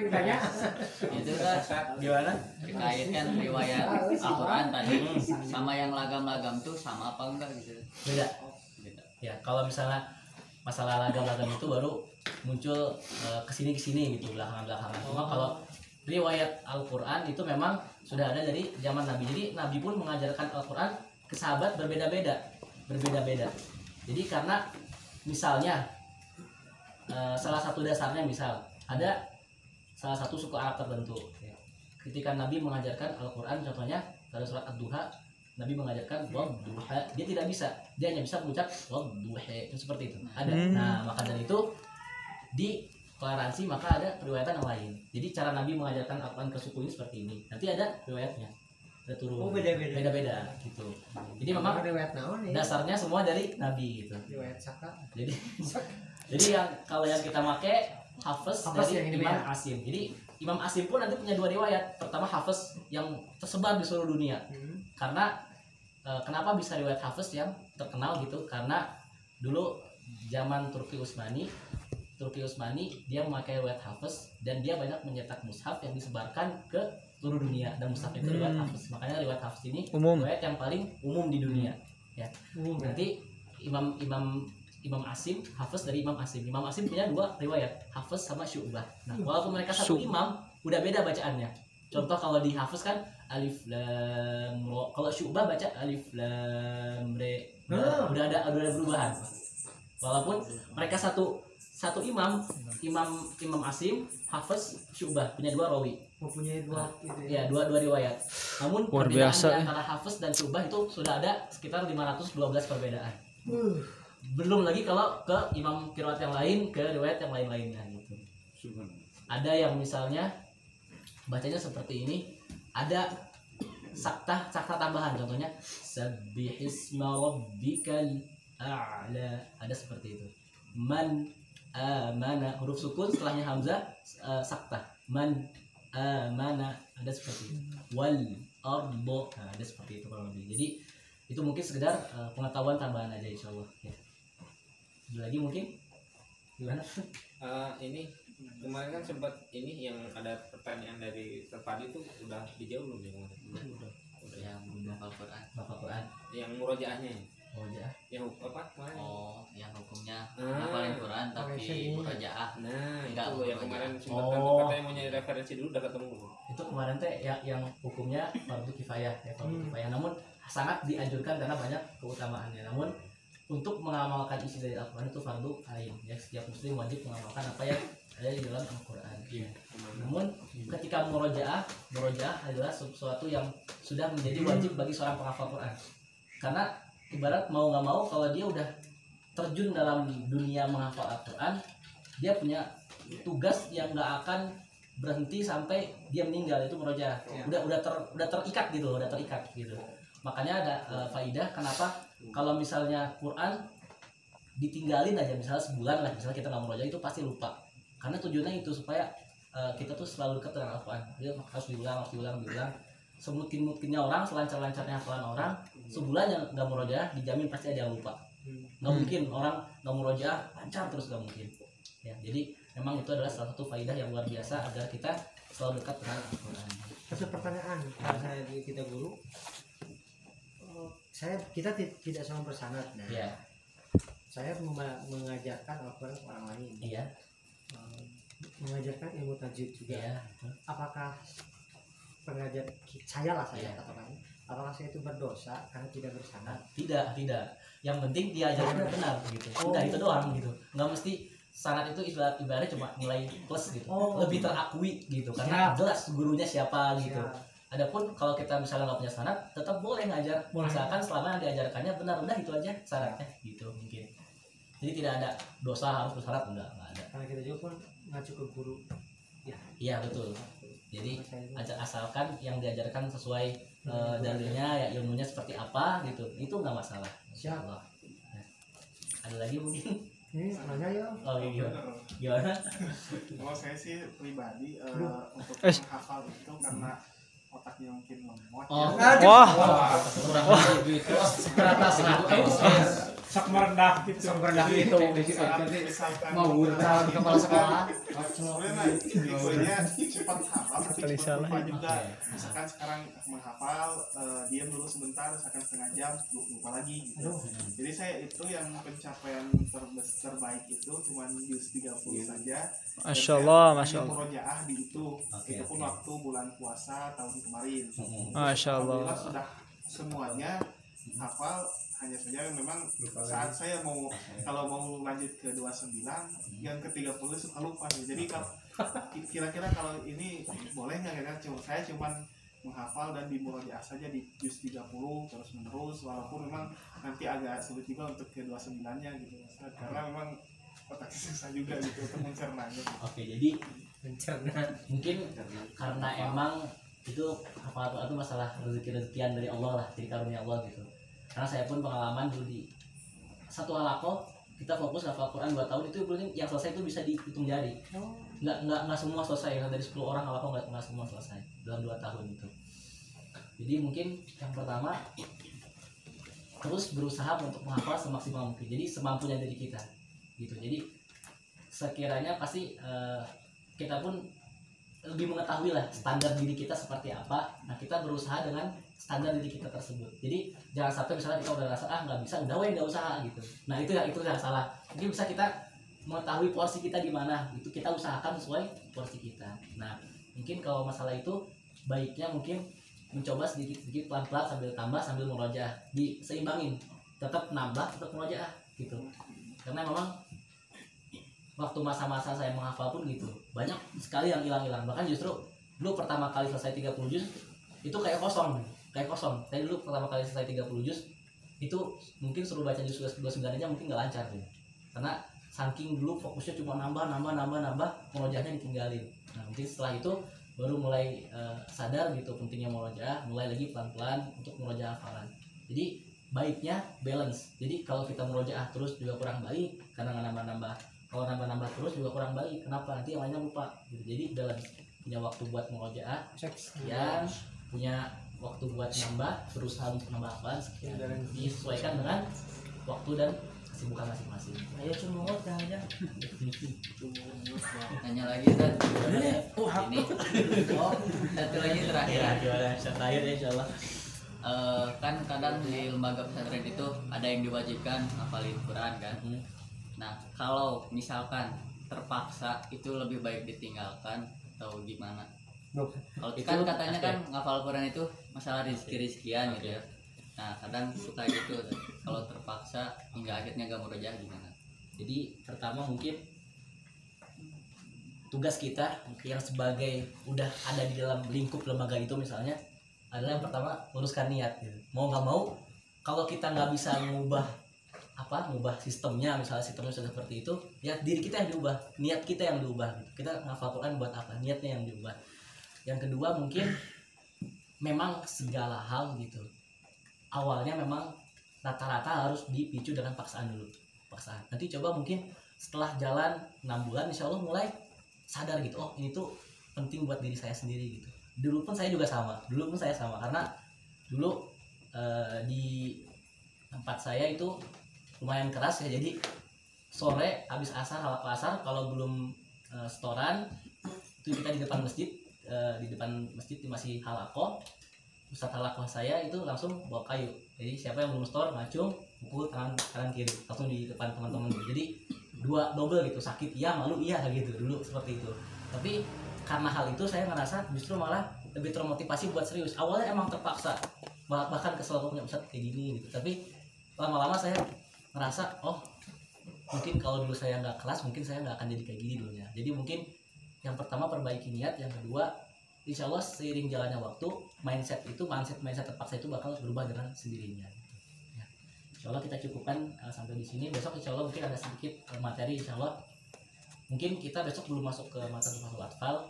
Tanya. Itu kan Gimana? dikaitkan riwayat Al-Quran tadi sama yang lagam-lagam tuh sama apa enggak gitu? Beda. Beda. Ya kalau misalnya masalah lagam-lagam itu baru muncul kesini gitu belakangan. Cuma kalau riwayat Al-Quran itu memang sudah ada dari zaman Nabi. Jadi Nabi pun mengajarkan Al-Quran ke sahabat berbeda-beda. Jadi karena misalnya salah satu dasarnya misal ada salah satu suku Arab tertentu. Ketika Nabi mengajarkan Al-Quran, contohnya pada surat Ad-Duha, Nabi mengajarkan wadduha, dia tidak bisa, dia hanya bisa mengucap wadduha, itu seperti itu. Ada. Nah, maka dari itu di toleransi maka ada periwayatan yang lain. Jadi cara Nabi mengajarkan Al-Quran ke suku ini seperti ini. Nanti ada riwayatnya. Ada turun. Beda-beda gitu. Jadi memang riwayat naon ya? dasarnya semua dari Nabi gitu. Riwayat Saka. Jadi yang kalau yang kita pakai Hafiz dari yang ini Imam beda. Asim. Jadi Imam Asim pun nanti punya dua riwayat. Pertama Hafiz yang tersebar di seluruh dunia. Karena kenapa bisa riwayat Hafiz yang terkenal gitu? Karena dulu zaman Turki Utsmani dia memakai riwayat Hafiz dan dia banyak mencetak mushaf yang disebarkan ke seluruh dunia dan mushaf itu riwayat Hafiz. Makanya riwayat Hafiz ini riwayat yang paling umum di dunia. Ya. Nanti Imam Asim, Hafiz dari Imam Asim. Imam Asim punya dua riwayat, Hafiz sama Syu'bah. Nah, walaupun mereka satu imam, udah beda bacaannya. Contoh kalau di Hafiz kan alif lam ra. Kalau Syu'bah baca alif lam re. Udah ada perubahan. Walaupun mereka satu imam Asim, Hafiz, Syu'bah punya dua rawi. Mempunyai dua Ya, dua riwayat. Namun Luar perbedaan biasa, di antara Hafiz dan Syu'bah itu sudah ada sekitar 512 perbedaan. Belum lagi kalau ke imam qiraat yang lain, ke riwayat yang lain-lainnya gitu. Ada yang misalnya bacanya seperti ini, ada sakta tambahan, contohnya sabbihisma rabbikal a'la, ada seperti itu. Man amana, huruf sukun setelahnya hamzah, sakta. Man amana, ada seperti itu. Wal ardo, nah, ada seperti itu kurang lebih. Jadi itu mungkin sekedar pengetahuan tambahan aja insyaallah ya. Ada lagi mungkin gimana? Ini kemarin kan sempat ini yang ada pertanyaan dari Terpadi itu udah dijawab belum ya? Udah yang hafal Quran. Yang murojaahnya. Oh ya. Yang apa kemarin? Oh, yang hukumnya hafalin Quran tapi murojaah. Nah, Enggak, itu yang kemarin sempat Oh. katanya mau nyari referensi dulu udah ketemu belum? Itu kemarin teh ya, yang hukumnya fardu kifayah ya, fardu kifayah. Namun sangat dianjurkan karena banyak keutamaannya. Namun untuk mengamalkan isi dari Al-Quran itu fardu ain ya, setiap muslim wajib mengamalkan apa yang ada di dalam Al-Quran. Namun ketika murojaah adalah sesuatu yang sudah menjadi wajib bagi seorang penghafal Quran. Karena ibarat mau nggak mau kalau dia udah terjun dalam dunia menghafal Al-Quran, dia punya tugas yang nggak akan berhenti sampai dia meninggal, itu murojaah. Udah terikat gitu. Makanya ada faidah kenapa kalau misalnya Quran ditinggalin aja misalnya sebulan lah, misalnya kita nggak murojaah, itu pasti lupa. Karena tujuannya itu supaya kita tuh selalu dekat dengan Al-Quran. Dia harus diulang. Semungkin-mungkinnya orang, selancar-lancarnya hafalan orang, sebulan yang nggak murojaah dijamin pasti ada yang lupa. Nggak mungkin orang nggak murojaah lancar terus, nggak mungkin. Ya, jadi memang itu adalah salah satu faidah yang luar biasa agar kita selalu dekat dengan Al-Quran. Satu pertanyaan kalau saya kita guru, kita tidak sama bersanad. Nah, Ya. Saya mengajarkan Al-Quran ke orang lain. Iya. Mengajarkan ilmu tajwid juga. Iya. Apakah pengajar saya Iya. katakan, apakah saya itu berdosa karena tidak bersanad? Tidak. Yang penting diajarkan benar gitu. Udah itu doang gitu. Nggak mesti sanad itu ibaratnya cuma nilai plus gitu. Lebih terakui gitu karena jelas gurunya siapa gitu. Adapun kalau kita misalnya nggak punya sanad, tetap boleh ngajar, asalkan selama yang diajarkannya benar. Udah itu aja syaratnya gitu mungkin. Jadi tidak ada dosa harus bersyarat, nggak ada. Karena kita juga pun ngacu ke guru. Iya betul. Jadi asalkan yang diajarkan sesuai dalilnya, ya ilmunya seperti apa gitu, itu nggak masalah. Siap. Nah, ada lagi mungkin? Ini nanya ya. Oh gimana? Kalau saya sih pribadi untuk menghafal itu karena otaknya mungkin lemot. Oh, Wah. kurang lebih gitu. Teratas gitu. sok merendah gitu. Sok merendah gitu. Mau gurau kepala sekolah. Sebenarnya infonya cepat hafal tapi cepat lupa juga. Misalkan sekarang menghafal, diam dulu sebentar, misalkan setengah jam, lupa lagi gitu. Jadi saya itu yang pencapaian terbaik itu cuma juz 30 saja. Masya Allah, Masya Allah. Murojaah di itu pun waktu bulan puasa tahun kemarin. Masya Allah. Alhamdulillah sudah semuanya hafal, hanya saja memang saat saya kalau mau lanjut ke 29 yang ke 30 suka lupa nih. Jadi kalau kira-kira kalau ini boleh nggak ya, saya cuman menghafal dan dimurojaah saja di juz 30 terus menerus, walaupun memang nanti agak sulit juga untuk ke 29 nya gitu karena memang otaknya susah juga gitu untuk mencernanya. Oke, jadi mungkin karena emang itu hafal Quran itu masalah rezeki-rezekian dari Allah lah, jadi karunia Allah gitu. Karena saya pun pengalaman dulu di satu halakoh kita fokus hafal Quran 2 tahun itu belum yang selesai itu bisa dihitung jari. Nggak semua selesai, dari 10 orang halakoh nggak semua selesai dalam 2 tahun itu. Jadi mungkin yang pertama terus berusaha untuk menghafal semaksimal mungkin, jadi semampunya dari kita gitu. Jadi sekiranya pasti kita pun lebih mengetahui lah standar diri kita seperti apa. Nah kita berusaha dengan standar diri kita tersebut. Jadi jangan sampai misalnya kita udah rasa nggak bisa, nggak usah gitu. Nah itu yang salah. Jadi bisa kita mengetahui porsi kita di mana, itu kita usahakan sesuai porsi kita. Nah mungkin kalau masalah itu baiknya mungkin mencoba sedikit pelan-pelan sambil tambah sambil murojaah, diseimbangin, tetap nambah tetap murojaah gitu. Karena memang waktu masa-masa saya menghafal pun gitu banyak sekali yang hilang-hilang. Bahkan justru dulu pertama kali selesai 30 juz itu kayak kosong. Saya dulu pertama kali selesai 30 juz itu mungkin suruh baca juz 29 aja mungkin gak lancar gitu. Karena saking dulu fokusnya cuma nambah murojaahnya ditinggalin. Nah mungkin setelah itu baru mulai sadar gitu pentingnya murojaah, mulai lagi pelan-pelan untuk murojaah hafalan. Jadi baiknya balance. Jadi kalau kita murojaah terus juga kurang baik karena nggak nambah-nambah. Kalau nambah-nambah terus juga kurang baik. Kenapa? Nanti yang lainnya lupa. Gitu. Jadi balance. Punya waktu buat murojaah sekian, punya waktu buat nambah, berusaha untuk nambah hafalan sekian. Disesuaikan dengan waktu dan kesibukan masing-masing. Ayo cemot aja. Nanya lagi kan ini satu lagi terakhir. Terakhir ya insyaallah. Kan kadang di lembaga pesantren itu ada yang diwajibkan hafalin Quran kan. Nah kalau misalkan terpaksa itu lebih baik ditinggalkan atau gimana? Kalau kan katanya kan ngafal Quran itu masalah rezeki-rezekian gitu ya. Nah kadang suka gitu kalau terpaksa hingga akhirnya gak murojaah gimana? Jadi pertama mungkin tugas kita yang sebagai udah ada di dalam lingkup lembaga itu misalnya adalah yang pertama luruskan niat gitu. Mau nggak mau kalau kita nggak bisa mengubah sistemnya, misalnya sistemnya sudah seperti itu, ya diri kita yang diubah, niat kita yang diubah gitu. Kita ngafal Quran buat apa, niatnya yang diubah. Yang kedua mungkin memang segala hal gitu awalnya memang rata-rata harus dipicu dengan paksaan dulu, nanti coba mungkin setelah jalan 6 bulan insya Allah mulai sadar gitu, oh ini tuh penting buat diri saya sendiri gitu. Dulu pun saya sama karena dulu di tempat saya itu lumayan keras ya. Jadi sore habis asar, halal asar, kalau belum setoran itu kita di depan masjid, masih halakoh. Ustadz halakoh saya itu langsung bawa kayu. Jadi siapa yang belum setor ngacung, pukul tangan kiri langsung di depan teman-teman. Jadi double gitu, sakit iya, malu iya gitu dulu seperti itu. Tapi karena hal itu saya ngerasa justru malah lebih termotivasi buat serius. Awalnya emang terpaksa, bahkan kesel punya Ustadz kayak gini gitu. Tapi lama-lama saya ngerasa oh mungkin kalau dulu saya nggak kelas mungkin saya nggak akan jadi kayak gini dulunya. Jadi mungkin yang pertama perbaiki niat, yang kedua insya Allah seiring jalannya waktu mindset terpaksa itu bakal berubah dengan sendirinya gitu. Ya. Insya Allah kita cukupkan sampai di sini. Besok insya Allah mungkin ada sedikit materi, insya Allah mungkin kita besok belum masuk ke materi atfal,